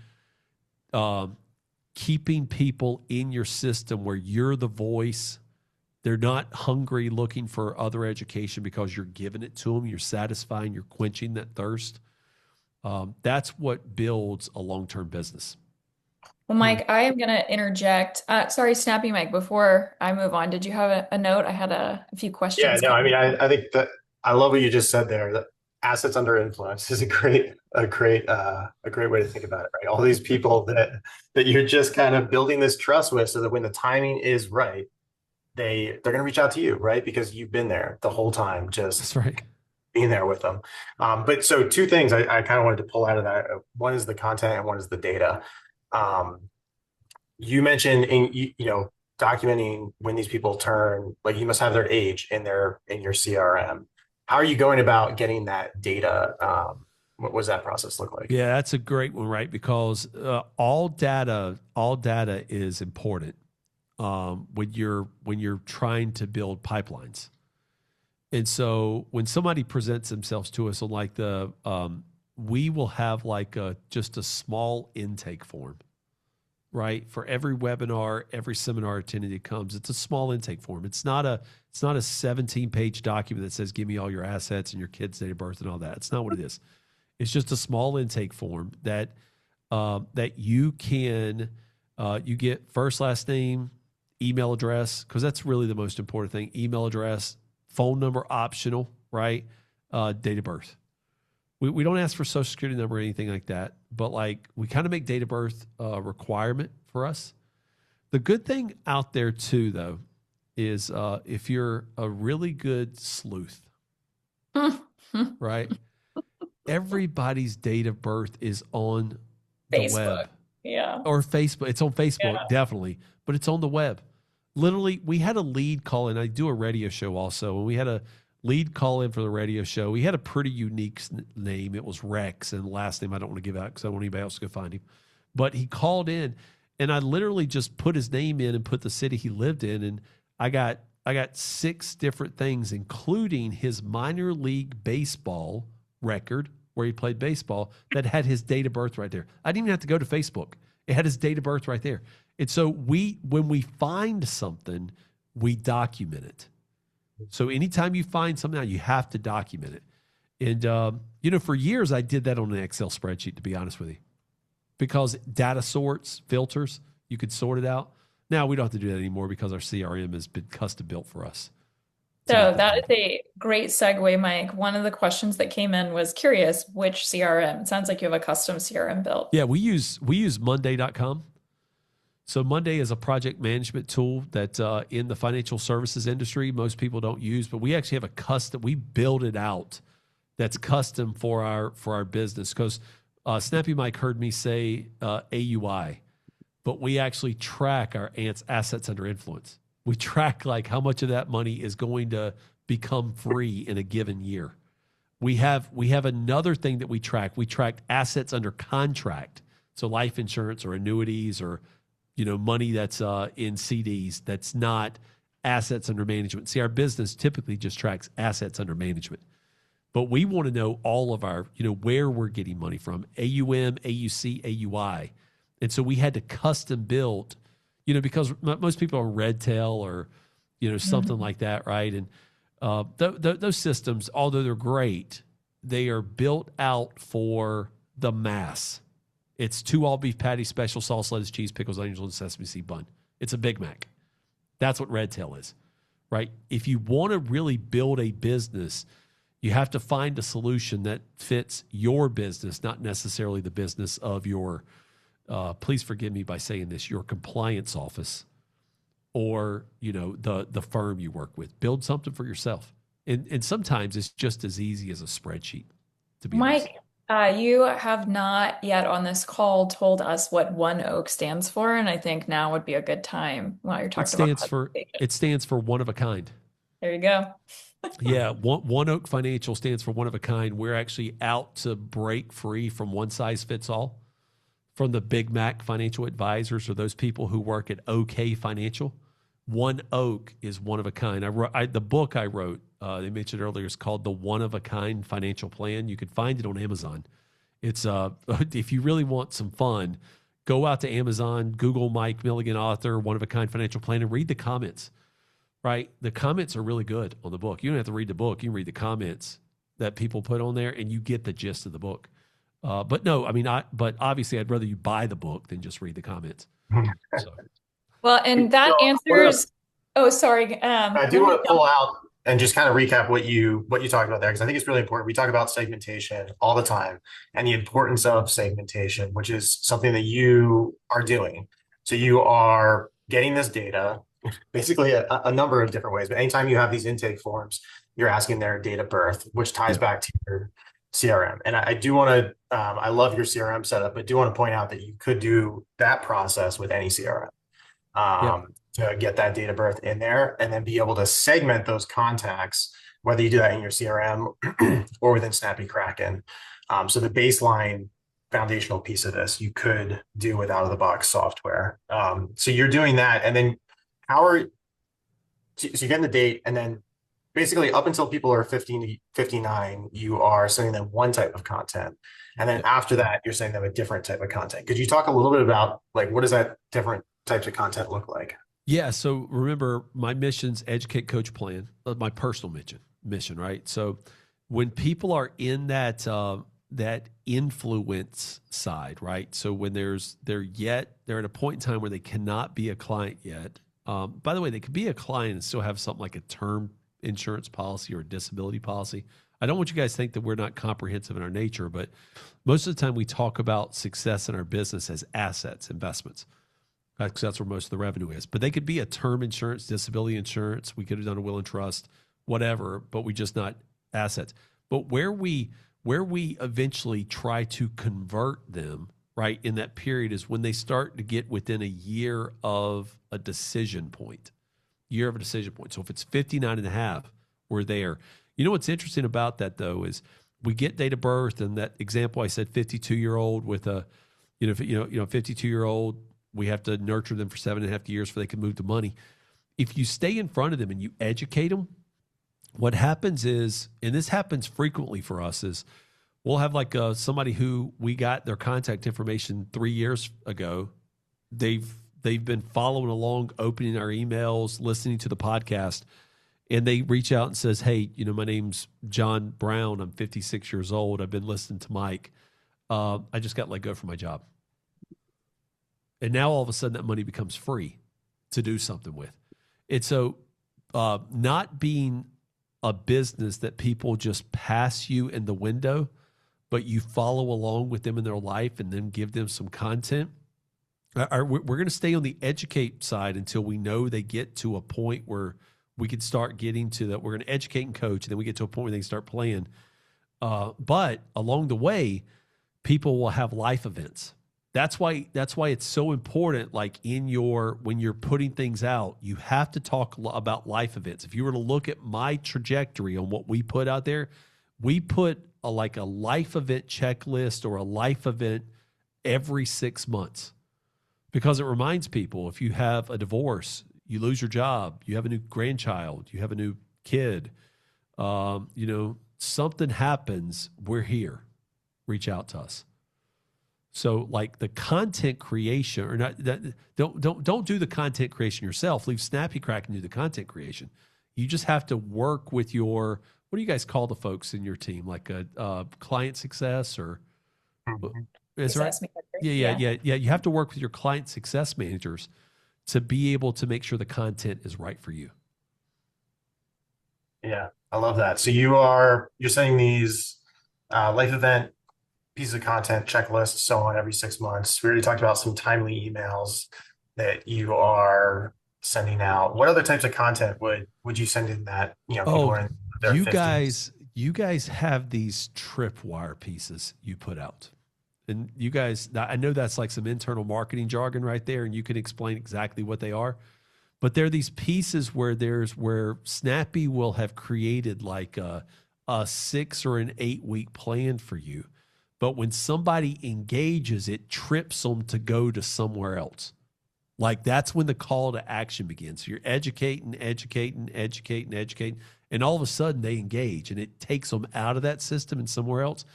keeping people in your system where you're the voice. They're not hungry looking for other education because you're giving it to them. You're satisfying, you're quenching that thirst. That's what builds a long-term business. Well, Mike, I am going to interject. Sorry, Snappy Mike, before I move on, did you have a note? I had a few questions. Yeah, no, I mean, I think that I love what you just said there. That assets under influence is a great way to think about it, right? All these people that you're just kind of building this trust with, so that when the timing is right, they're going to reach out to you, right? Because you've been there the whole time, just that's right, being there with them. But so two things I kind of wanted to pull out of that. One is the content and one is the data. You mentioned documenting when these people turn, like you must have their age in your CRM. How are you going about getting that data? What does that process look like? Yeah, that's a great one, right? Because all data is important when you're trying to build pipelines. And so when somebody presents themselves to us on we will have just a small intake form, right? For every webinar, every seminar attendee that comes, it's a small intake form. It's not a 17-page document that says, give me all your assets and your kid's date of birth and all that. It's not what it is. It's just a small intake form that you can, you get first, last name, email address, because that's really the most important thing. Email address, phone number optional, right? Date of birth. We don't ask for social security number or anything like that, but we kind of make date of birth a requirement for us. The good thing out there too, though, is if you're a really good sleuth, right? Everybody's date of birth is on the Facebook. web. Yeah. Or Facebook. It's on Facebook, definitely, but it's on the web. Literally, we had a lead call in. I do a radio show also, and we had a lead call in for the radio show. He had a pretty unique name. It was Rex, and the last name I don't want to give out because I don't want anybody else to go find him. But he called in, and I literally just put his name in and put the city he lived in, and I got 6 different things, including his minor league baseball record where he played baseball that had his date of birth right there. I didn't even have to go to Facebook. It had his date of birth right there. And so when we find something, we document it. So anytime you find something out, you have to document it. And, for years, I did that on an Excel spreadsheet, to be honest with you, because data sorts, filters, you could sort it out. Now we don't have to do that anymore because our CRM has been custom built for us. So that is a great segue, Mike. One of the questions that came in was curious, which CRM? It sounds like you have a custom CRM built. Yeah, we use Monday.com. So Monday is a project management tool that in the financial services industry, most people don't use, but we actually have we build it out that's custom for our business. Because Snappy Mike heard me say AUI, but we actually track our assets under influence. We track how much of that money is going to become free in a given year. We have another thing that we track. We track assets under contract. So life insurance or annuities or money that's in CDs that's not assets under management. See, our business typically just tracks assets under management. but we want to know all of our, where we're getting money from, AUM, AUC, AUI. And so we had to custom build, because most people are Redtail or, something like that, right? And those systems, although they're great, they are built out for the mass. It's 2 all beef patties, special sauce, lettuce, cheese, pickles, onions, and sesame seed bun. It's a Big Mac. That's what Redtail is, right? If you want to really build a business, you have to find a solution that fits your business, not necessarily the business of your, please forgive me by saying this, your compliance office or, the firm you work with. Build something for yourself. And sometimes it's just as easy as a spreadsheet, to be honest. Mike, you have not yet on this call told us what One Oak stands for, and I think now would be a good time while you're It talking stands about for it stands for one of a kind. There you go. Yeah, One Oak Financial stands for one of a kind. We're actually out to break free from one size fits all, from the Big Mac financial advisors or those people who work at OK Financial. One Oak is one of a kind. The book I wrote, they mentioned earlier, is called The One of a Kind Financial Plan. You can find it on Amazon. It's if you really want some fun, go out to Amazon, Google Mike Milligan author, One of a Kind Financial Plan, and read the comments. Right, the comments are really good on the book. You don't have to read the book; you can read the comments that people put on there, and you get the gist of the book. But no, I mean, but obviously, I'd rather you buy the book than just read the comments. So. Well, and that answers. Oh, sorry. I do want to pull out and just kind of recap what you talked about there, because I think it's really important. We talk about segmentation all the time and the importance of segmentation, which is something that you are doing. So you are getting this data basically a number of different ways. But anytime you have these intake forms, you're asking their date of birth, which ties back to your CRM. And I do want to, I love your CRM setup, but do want to point out that you could do that process with any CRM. To get that date of birth in there and then be able to segment those contacts, whether you do that in your CRM or within Snappy Kraken. So the baseline foundational piece of this, you could do with out-of-the-box software. So you're doing that, and then so you're getting the date, and then basically up until people are 15 to 59, you are sending them one type of content. And then after that, you're sending them a different type of content. Could you talk a little bit about, like, what does that different types of content look like? Yeah. So remember, my mission's educate, coach, plan, my personal mission, right? So when people are in that, that influence side, right? So when they're at a point in time where they cannot be a client yet. By the way, they could be a client and still have something like a term insurance policy or a disability policy. I don't want you guys to think that we're not comprehensive in our nature, but most of the time we talk about success in our business as assets, investments, because that's where most of the revenue is. But they could be a term insurance, disability insurance. We could have done a will and trust, whatever, but we just not assets. But where we eventually try to convert them, right, in that period is when they start to get within a year of a decision point. So if it's 59 and a half, we're there. You know what's interesting about that, though, is we get date of birth, and that example I said, 52-year-old with a, 52-year-old, we have to nurture them for 7.5 years before they can move the money. If you stay in front of them and you educate them, what happens is, and this happens frequently for us, is we'll have like somebody who we got their contact information 3 years ago. They've been following along, opening our emails, listening to the podcast, and they reach out and says, hey, my name's John Brown. I'm 56 years old. I've been listening to Mike. I just got let go from my job. And now all of a sudden that money becomes free to do something with. And so not being a business that people just pass you in the window, but you follow along with them in their life and then give them some content. We're going to stay on the educate side until we know they get to a point where we can start getting to that. We're going to educate and coach, and then we get to a point where they can start playing. But along the way, people will have life events. That's why it's so important. Like when you're putting things out, you have to talk about life events. If you were to look at my trajectory on what we put out there, we put a life event checklist or a life event every 6 months, because it reminds people, if you have a divorce, you lose your job, you have a new grandchild, you have a new kid, something happens, we're here. Reach out to us. So like the content creation, or not, don't do the content creation yourself. Leave Snappy Crack and do the content creation. You just have to work with your, what do you guys call the folks in your team? Like a client success or is right? Yeah. You have to work with your client success managers to be able to make sure the content is right for you. Yeah, I love that. So you're sending these life event pieces of content, checklists, so on every 6 months. We already talked about some timely emails that you are sending out. What other types of content would you send in that, people are in their 50s? You guys have these tripwire pieces you put out. And you guys, I know that's like some internal marketing jargon right there, and you can explain exactly what they are. But there are these pieces where Snappy will have created like a 6 or an 8 week plan for you. But when somebody engages, it trips them to go to somewhere else. Like that's when the call to action begins. So you're educating, and all of a sudden they engage, and it takes them out of that system and somewhere else.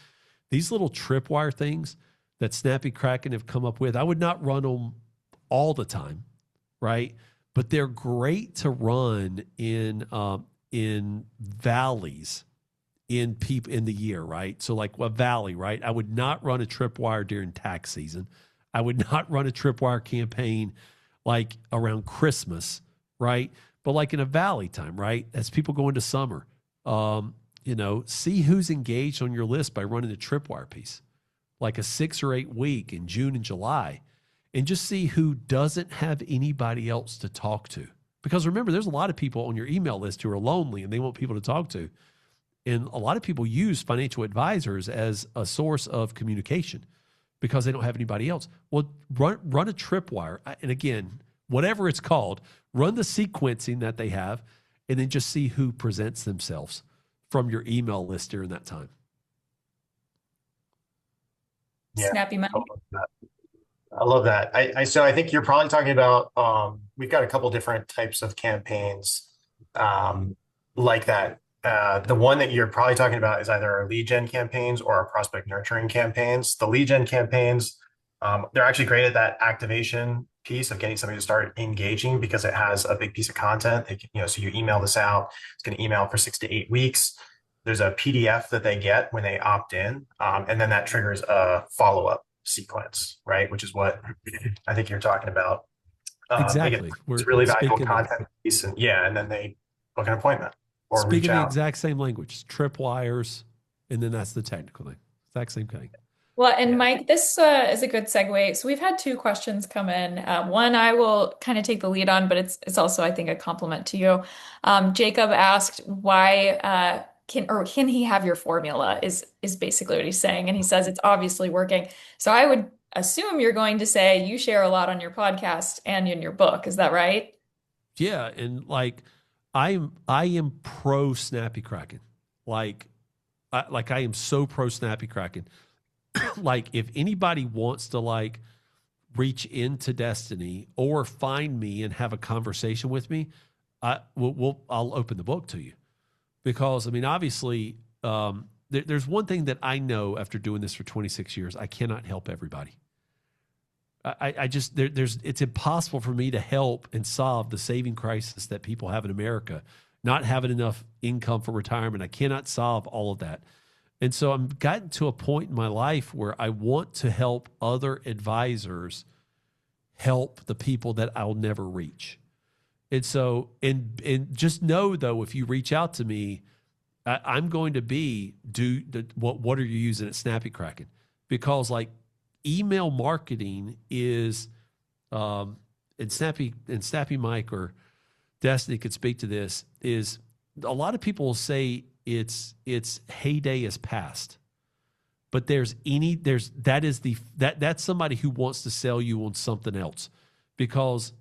These little tripwire things that Snappy Kraken have come up with, I would not run them all the time, right? But they're great to run in valleys in the year, right? So like a valley, right? I would not run a tripwire during tax season. I would not run a tripwire campaign like around Christmas, right? But like in a valley time, right? As people go into summer, see who's engaged on your list by running a tripwire piece, like a 6 or 8 week in June and July, and just see who doesn't have anybody else to talk to. Because remember, there's a lot of people on your email list who are lonely and they want people to talk to. And a lot of people use financial advisors as a source of communication because they don't have anybody else. Well, run a tripwire. And again, whatever it's called, run the sequencing that they have, and then just see who presents themselves from your email list during that time. Yeah, Snappy Mike. I love that. So I think you're probably talking about, we've got a couple different types of campaigns like that. The one that you're probably talking about is either our lead gen campaigns or our prospect nurturing campaigns. The lead gen campaigns, they're actually great at that activation piece of getting somebody to start engaging because it has a big piece of content. So you email this out, it's going to email for 6 to 8 weeks. There's a PDF that they get when they opt in, and then that triggers a follow-up sequence, right? Which is what I think you're talking about. Exactly. It's really valuable content piece, and then they book an appointment or reach out. The exact same language, tripwires, and then that's the technical thing. Exact same thing. Well, and Mike, this is a good segue. So we've had 2 questions come in. One I will kind of take the lead on, but it's also, I think, a compliment to you. Jacob asked why can he have your formula is basically what he's saying. And he says it's obviously working. So I would assume you're going to say you share a lot on your podcast and in your book. Is that right? Yeah. And like, I am pro Snappy Kraken. I am so pro Snappy Kraken. Like if anybody wants to like reach into Destiny or find me and have a conversation with me, I'll open the book to you. Because, I mean, obviously, there's one thing that I know after doing this for 26 years, I cannot help everybody. It's impossible for me to help and solve the saving crisis that people have in America, not having enough income for retirement. I cannot solve all of that. And so I'm gotten to a point in my life where I want to help other advisors help the people that I'll never reach. And so, and just know though, if you reach out to me, I'm going to what are you using at Snappy Kraken? Because like email marketing is, and Snappy Mike or Destiny could speak to this, is a lot of people will say its heyday is past. But that's somebody who wants to sell you on something else. Because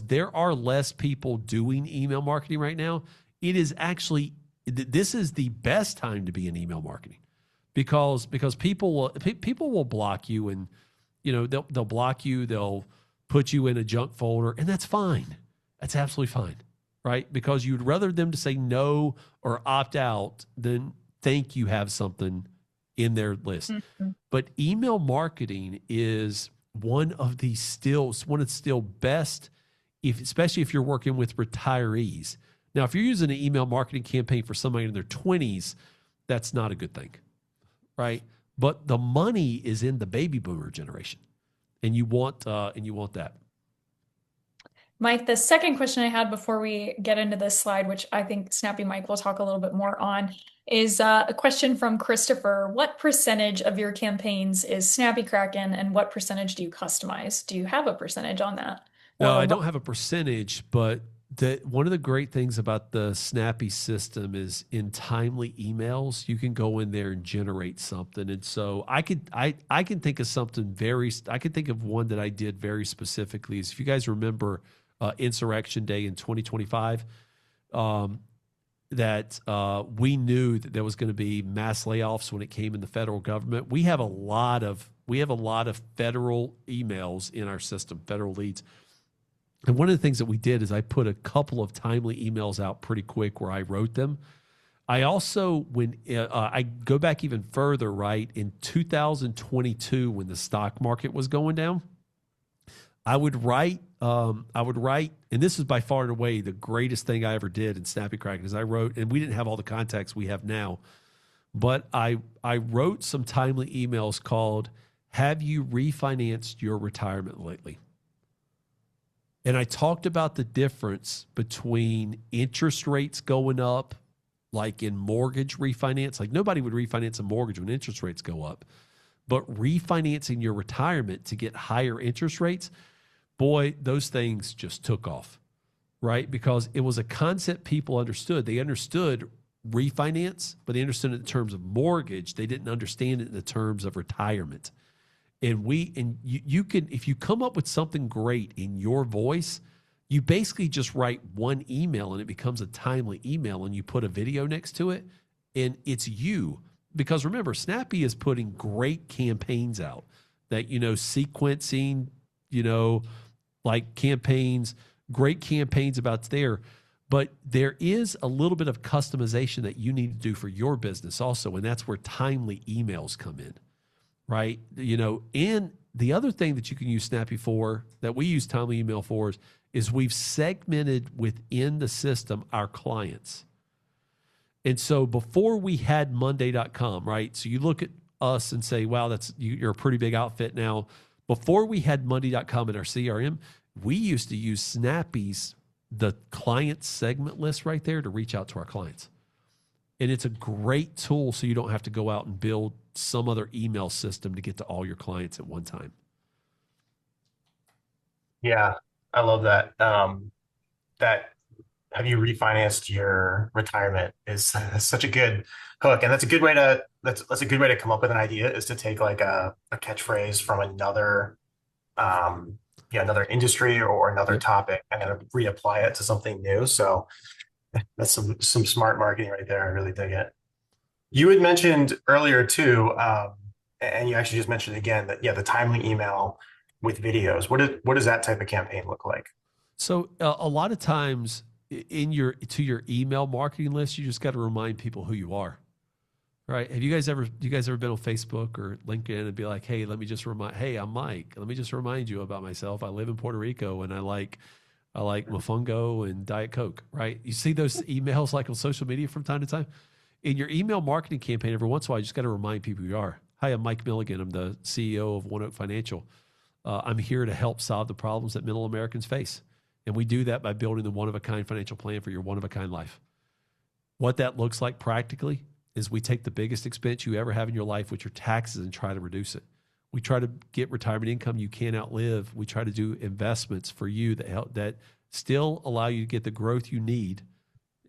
there are less people doing email marketing right now. It is actually, this is the best time to be in email marketing because people will block you, and they'll block you, they'll put you in a junk folder, and that's fine. That's absolutely fine, right? Because you'd rather them to say no or opt out than think you have something in their list. Mm-hmm. But email marketing is one of the still best, especially if you're working with retirees. Now, if you're using an email marketing campaign for somebody in their 20s, that's not a good thing, right? But the money is in the baby boomer generation, and you want that. Mike, the second question I had before we get into this slide, which I think Snappy Mike will talk a little bit more on, is a question from Christopher. What percentage of your campaigns is Snappy Kraken, and what percentage do you customize? Do you have a percentage on that? No, I don't have a percentage, but one of the great things about the Snappy system is in timely emails, you can go in there and generate something. And so I can think of something I can think of one that I did very specifically. Is if you guys remember Insurrection Day in 2025, that we knew that there was going to be mass layoffs when it came in the federal government. We have a lot of federal emails in our system, federal leads. And one of the things that we did is I put a couple of timely emails out pretty quick where I wrote them. I also, when I go back even further, right, in 2022 when the stock market was going down, I would write, and this is by far and away the greatest thing I ever did in Snappy Kraken, is I wrote, and we didn't have all the context we have now, but I wrote some timely emails called, "Have you refinanced your retirement lately?" And I talked about the difference between interest rates going up, like in mortgage refinance. Like nobody would refinance a mortgage when interest rates go up. But refinancing your retirement to get higher interest rates, boy, those things just took off, right? Because it was a concept people understood. They understood refinance, but they understood it in terms of mortgage. They didn't understand it in the terms of retirement. And you can, if you come up with something great in your voice, you basically just write one email and it becomes a timely email, and you put a video next to it and it's you. Because remember, Snappy is putting great campaigns out that, sequencing, like campaigns, great campaigns about there. But there is a little bit of customization that you need to do for your business also. And that's where timely emails come in. Right. And the other thing that you can use Snappy for, that we use timely email for, is we've segmented within the system our clients. And so before we had Monday.com, right? So you look at us and say, wow, you're a pretty big outfit now. Before we had Monday.com in our CRM, we used to use Snappy's, the client segment list right there, to reach out to our clients. And it's a great tool so you don't have to go out and build some other email system to get to all your clients at one time. Yeah, I love that. That have you refinanced your retirement is such a good hook, and that's a good way to come up with an idea, is to take like a catchphrase from another another industry or another topic and then reapply it to something new. So that's some smart marketing right there. I really dig it. You had mentioned earlier too, and you actually just mentioned again that the timely email with videos. What does that type of campaign look like? So a lot of times to your email marketing list, you just got to remind people who you are, right? Have you guys ever been on Facebook or LinkedIn and be like, hey, hey, I'm Mike. Let me just remind you about myself. I live in Puerto Rico and I like Mofongo and Diet Coke, right? You see those emails like on social media from time to time. In your email marketing campaign, every once in a while, you just got to remind people who you are. Hi, I'm Mike Milligan. I'm the CEO of One Oak Financial. I'm here to help solve the problems that middle Americans face. And we do that by building the one-of-a-kind financial plan for your one-of-a-kind life. What that looks like practically is we take the biggest expense you ever have in your life, which are taxes, and try to reduce it. We try to get retirement income you can't outlive. We try to do investments for you that still allow you to get the growth you need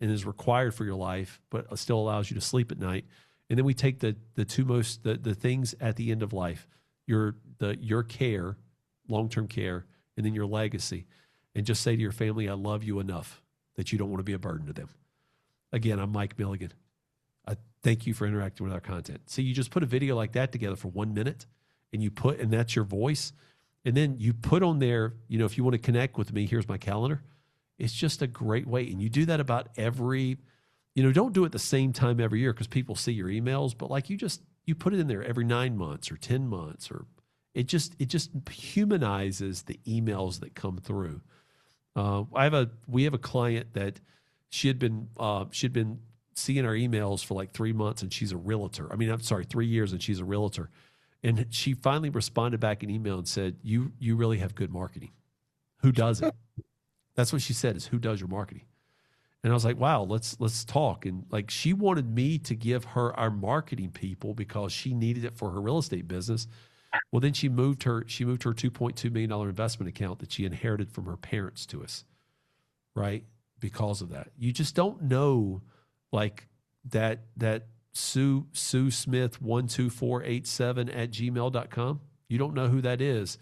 and is required for your life, but still allows you to sleep at night. And then we take the things at the end of life, your care, long-term care, and then your legacy, and just say to your family, I love you enough that you don't want to be a burden to them. Again, I'm Mike Milligan. I thank you for interacting with our content. So you just put a video like that together for 1 minute, and that's your voice. And then you put on there, if you want to connect with me, here's my calendar. It's just a great way. And you do that about every don't do it the same time every year because people see your emails, but like you put it in there every 9 months or 10 months, or it just humanizes the emails that come through. We have a client that she'd been seeing our emails for like 3 months, and she's a realtor. I mean, I'm sorry, 3 years, and she's a realtor. And she finally responded back an email and said, you really have good marketing. Who does it? That's what she said, is who does your marketing? And I was like, wow, let's talk. And like, she wanted me to give her our marketing people because she needed it for her real estate business. Well, then she moved her $2.2 million investment account that she inherited from her parents to us, right? Because of that. You just don't know, like, that Sue Smith 12487 @gmail.com. You don't know who that is.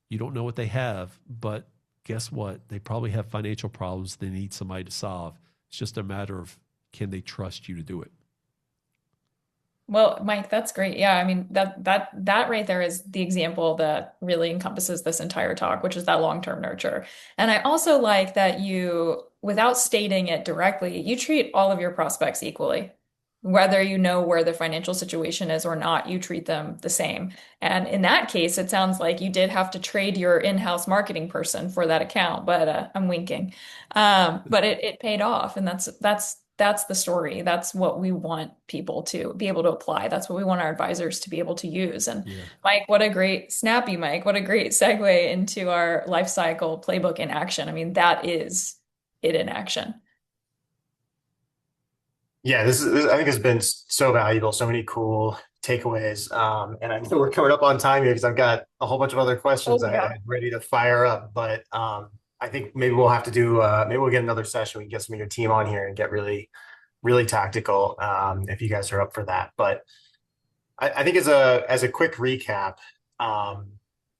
You don't know what they have, but guess what? They probably have financial problems they need somebody to solve. It's just a matter of, can they trust you to do it? Well, Mike, that's great. Yeah, I mean that right there is the example that really encompasses this entire talk, which is that long-term nurture. And I also like that you, without stating it directly, you treat all of your prospects equally. Whether you know where their financial situation is or not, you treat them the same. And in that case, it sounds like you did have to trade your in-house marketing person for that account, but I'm winking. But it paid off, and that's the story. That's what we want people to be able to apply. That's what we want our advisors to be able to use. And Yeah. Mike, what a great snappy Mike, what a great segue into our life cycle playbook in action. I mean, that is it in action. Yeah, this I think has been so valuable, so many cool takeaways. And I know we're coming up on time here because I've got a whole bunch of other questions Oh I yeah. had ready to fire up. But I think maybe we'll have to do maybe we'll get another session. We can get some of your team on here and get really, really tactical if you guys are up for that. But I think as a quick recap, um,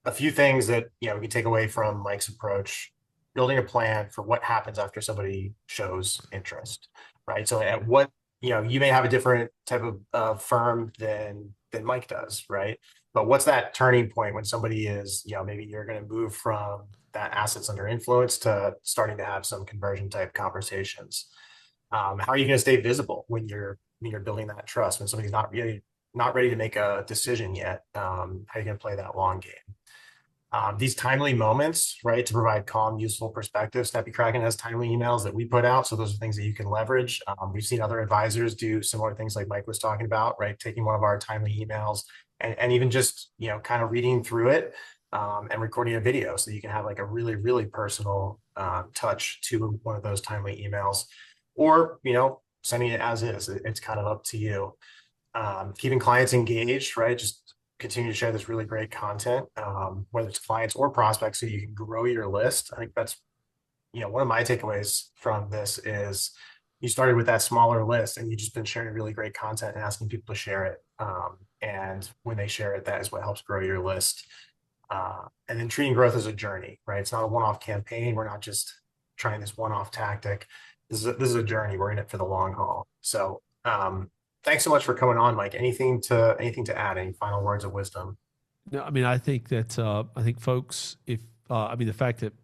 a few things that we can take away from Mike's approach: building a plan for what happens after somebody shows interest, right? So at what you may have a different type of firm than Mike does, right? But what's that turning point when somebody is maybe you're going to move from that assets under influence to starting to have some conversion type conversations. How are you going to stay visible when you're building that trust when somebody's not ready to make a decision yet? How are you going to play that long game? These timely moments, right, to provide calm, useful perspective. Snappy Kraken has timely emails that we put out. So those are things that you can leverage. We've seen other advisors do similar things like Mike was talking about, right? Taking one of our timely emails and even just, kind of reading through it and recording a video so you can have like a really, really personal touch to one of those timely emails, or, sending it as is. It's kind of up to you. Keeping clients engaged, right? Just continue to share this really great content, whether it's clients or prospects, so you can grow your list. I think that's, one of my takeaways from this is you started with that smaller list and you've just been sharing really great content and asking people to share it. And when they share it, that is what helps grow your list. And then treating growth as a journey, right? It's not a one-off campaign. We're not just trying this one-off tactic. This is a journey. We're in it for the long haul. So, thanks so much for coming on, Mike. Anything to add? Any final words of wisdom? No, I mean, I think that I think folks, if I mean, the fact that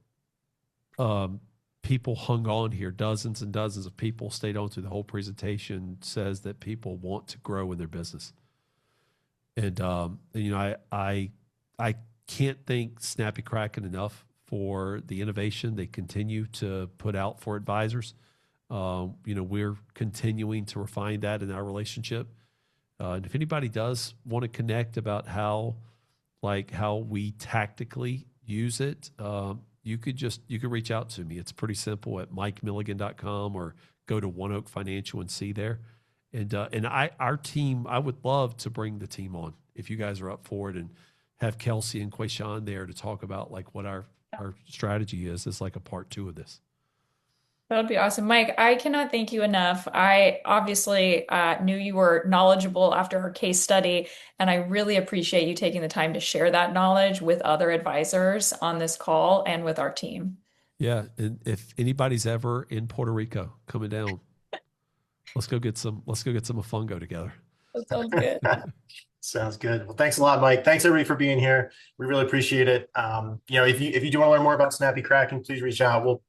people hung on here, dozens and dozens of people stayed on through the whole presentation, says that people want to grow in their business. And I can't thank Snappy Kraken enough for the innovation they continue to put out for advisors. We're continuing to refine that in our relationship. And if anybody does want to connect about how we tactically use it, you could reach out to me. It's pretty simple at mikemilligan.com, or go to One Oak Financial and see there. And our team, I would love to bring the team on if you guys are up for it, and have Kelsey and Quayshawn there to talk about like what our strategy is. It's like a part 2 of this. That would be awesome. Mike, I cannot thank you enough. I obviously knew you were knowledgeable after our case study, and I really appreciate you taking the time to share that knowledge with other advisors on this call and with our team. Yeah, and if anybody's ever in Puerto Rico coming down, let's go get some mofongo together. That sounds good. Sounds good. Well, thanks a lot, Mike. Thanks everybody for being here. We really appreciate it. If you do want to learn more about Snappy Kraken, please reach out.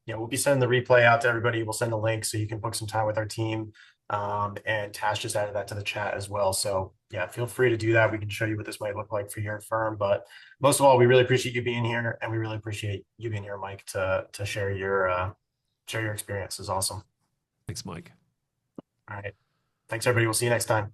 yeah, we'll be sending the replay out to everybody. We'll send a link so you can book some time with our team. And Tash just added that to the chat as well. So yeah, feel free to do that. We can show you what this might look like for your firm. But most of all, we really appreciate you being here, and we really appreciate you being here, Mike, to share your experience. Is awesome. Thanks, Mike. All right. Thanks, everybody. We'll see you next time.